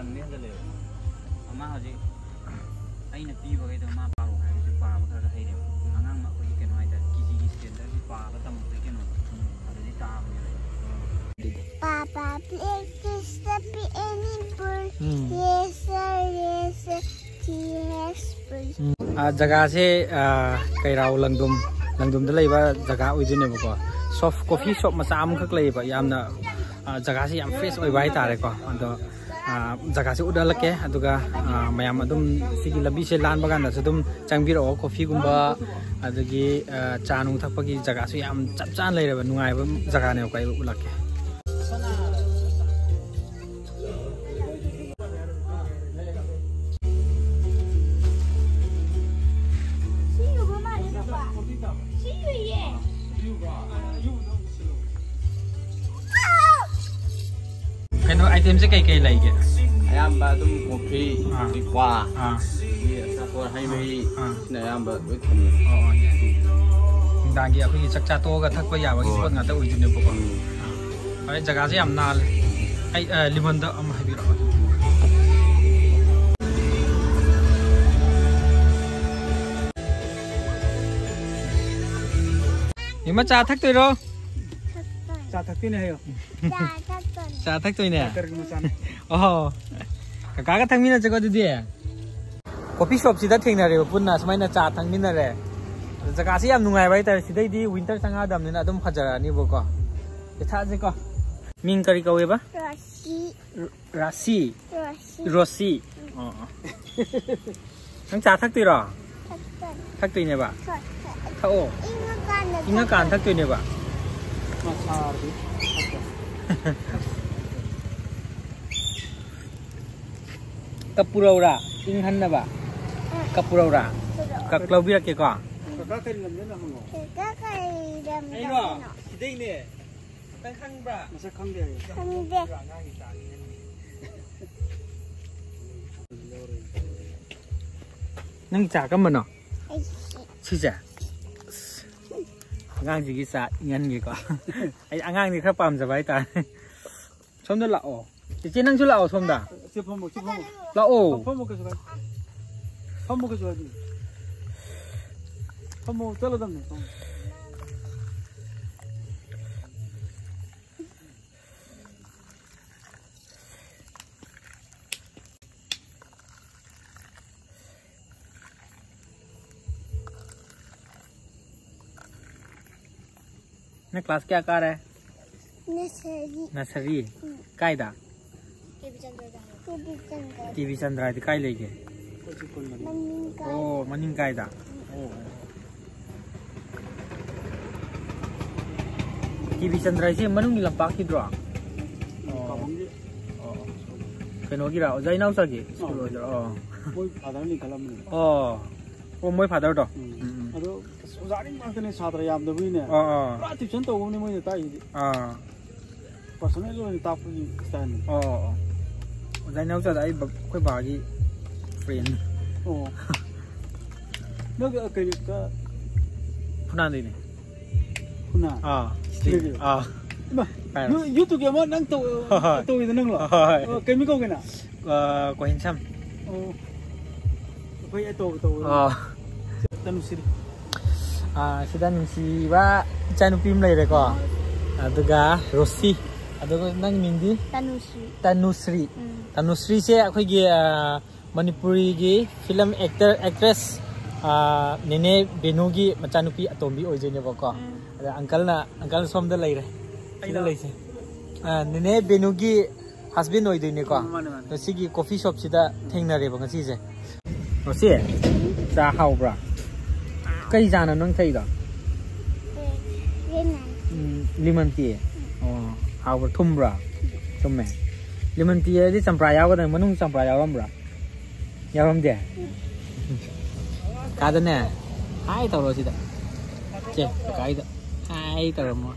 तंग नहीं चले अमा हजी आई न पीब गई तो अमा पारो है जो पाब खर है रे अंगांग मा कोई के नोई ता किसी की स्टैंडर्ड की पाब तम कोई के नो अरे ताम ने पापा please step any bird yes sir yes please जगह से कई राव लंगदुम दे लेबा जगह उइजने बको सॉफ्ट कॉफी शॉप मचा अम खक लेबा यामना जगह से याम फ्रेश ओइ बाय तारे को अदो जगह से उडलके अदुगा मयाम अदुम सिगी लबी से लान बगान दस अदुम चंगबिरो कॉफी गुंबा अदगी चानु थपगी जगह से याम चप चान लेरबा नुंगाइबा जगह ने काय उलके कनो आइटम से कई लाइगे अयाम्बा तुम कॉफी क्वा ये सापोर हाईवे ने अयाम्बा वे थने दागी अखोई चक्चा तोगा थकपा याबगी पोत ngata उइजुने बको अरे जगह से हम नाल आई लिमन द अम हाबिरो निमा चा थक तोइरो चा थकती ने हेयो चा थक तोइने ओहो काका का थंगमिना जगह दुदि कॉफी शॉप सिदा थेंगना रे पुन्ना समाइना चा थंगमिना रे जगह से याम नुंगाइ बाय तार सिदैदि विंटर संगा दमनिना अदुम फजरानि बको एथा जे को मिंग करी कवेबा राशि रोसी नंग चा थकतिरो थकतोइने बा थाओ इंगा कान थकतोइने बा कपुरौरा इंहन्नबा कपुरौरा कक्लौबिरा के को कका करि लमने ना हमो कका करि लमने आइनो सिदैने तंग खंगब्रा मसे खंगदे नंग चा कमनो सिजा angang ji sa ngan gi ko ai angang ni khra pam jabai ta som da lao ji nang chu lao som da chi phom lao phom ko ji phom chalo dam ne ने क्लास क्या कार है नर्सरी कायदा टीवी चंद्रा काय लेगे ओ मनिंग कायदा टीवी चंद्रा से मनुंग लंपाक की द्रो कनो गिरा जाइनाउ सगे स्कूल ओ मोय फादर नि खलम ओ मोय फादर तो अदो उजारी मार्कने छात्र याम दबुइने पुरा ट्युसन तौबने मैले ताइदि पर्सनल ओइन तापुनि स्टाइल जाइनाउ छ दाइ खोइ बागी फ्रेन्ड नग कइ का फुना दिने फुना you to get one nang to the nung chemical gana ko hinsam koi to tanusiri sida nungsi ba chanupim lai re ko aduga rosi aduga nang mindi tanusri se akhoi gi manipuri gi film actress nene benugi machanupi atombi oijene ba ko uncle som da lai re nene benugi husband oidine ko sigi coffee shop sida thengnare ba ngasi je rosi cha haubra kai jana nang thai da lemon tea haubra thumbra thumme lemon tea di champra yaw ga manung champra yawambra yawam de ka da ne hai tawro sida che kai da hai tawro mo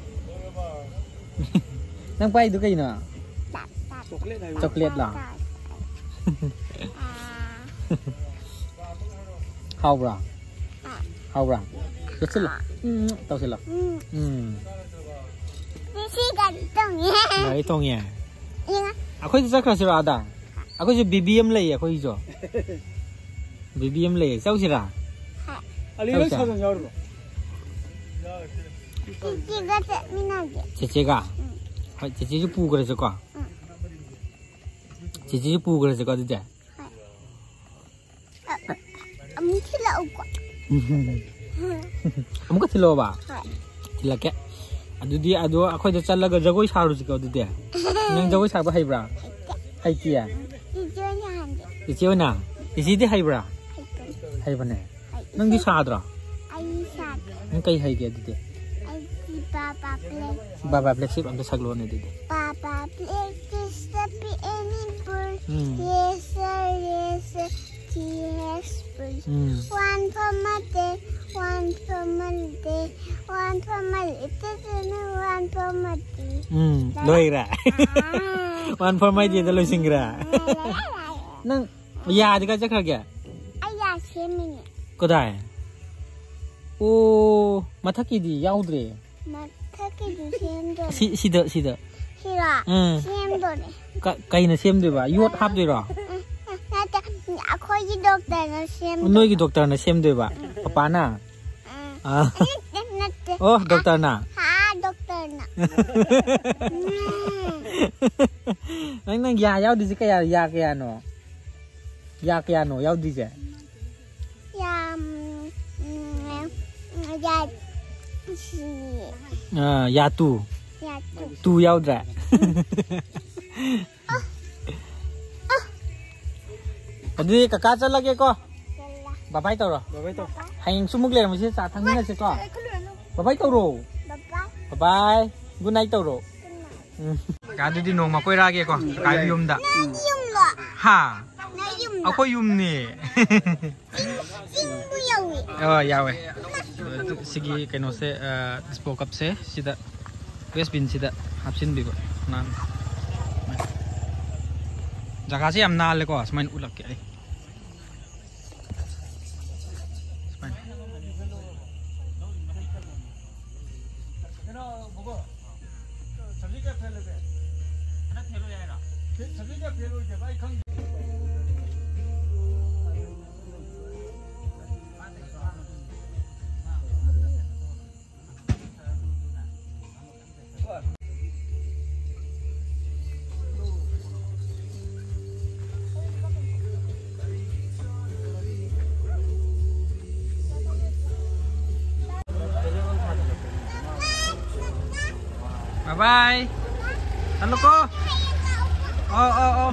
nang pai du kai na chocolate la haubra kecil tau sila si gan tong ye nai tong ye akhoi sa kra sira da 아고 저 BBM 레이 아고 저 BBM 레이 싸우시라 알리로 찾은 여로 지지가 재미나게 제가 제주 부 그래서 거 제주 부 그래서 거 이제 아무튼 오고 아무가 틀어봐 틀게 아두디 아두 아코이도 잘라가 저거이 사루지 거 어디대 능 저거이 사바 하이브라 하이티야 이제나 이제디 하이브라 하이브네 능디 사드라 아이사 능 까이 하이게 어디대 아이 바바 플레이 바바 플렉십 암도 사글로네 어디대 바바 플레이 스타피 애니볼 yes yes one for my day one for my day one for my little one for my day loira one for my day 다 로싱그라 능 야디가 작하게 아야 재미네 그다에 오 마타키디 야우드레 마타키도 셈도 시더 싫어 셈도네 까이나 셈되바 요트 합되라 나도 아코이 독터는 셈 너희 독터는 셈되바 빠나 아 어 독터나 아 독터나 nang ya yaudi kaya ya kaya no yaudi je ya tu yaudra adi kakak chala ke ko babai to ro hang sumuk le mo si sa thang na se ko babai to ro bye good night to ro Kado di nong makoy ragi ko kayo yum da ha ako yum ni oh yawe sige kano se dispo cup se sida west bin sida hapsin bi ko nan jaga se am nal ko smain ulak ke ai Bye bye. Halo ko. Oh.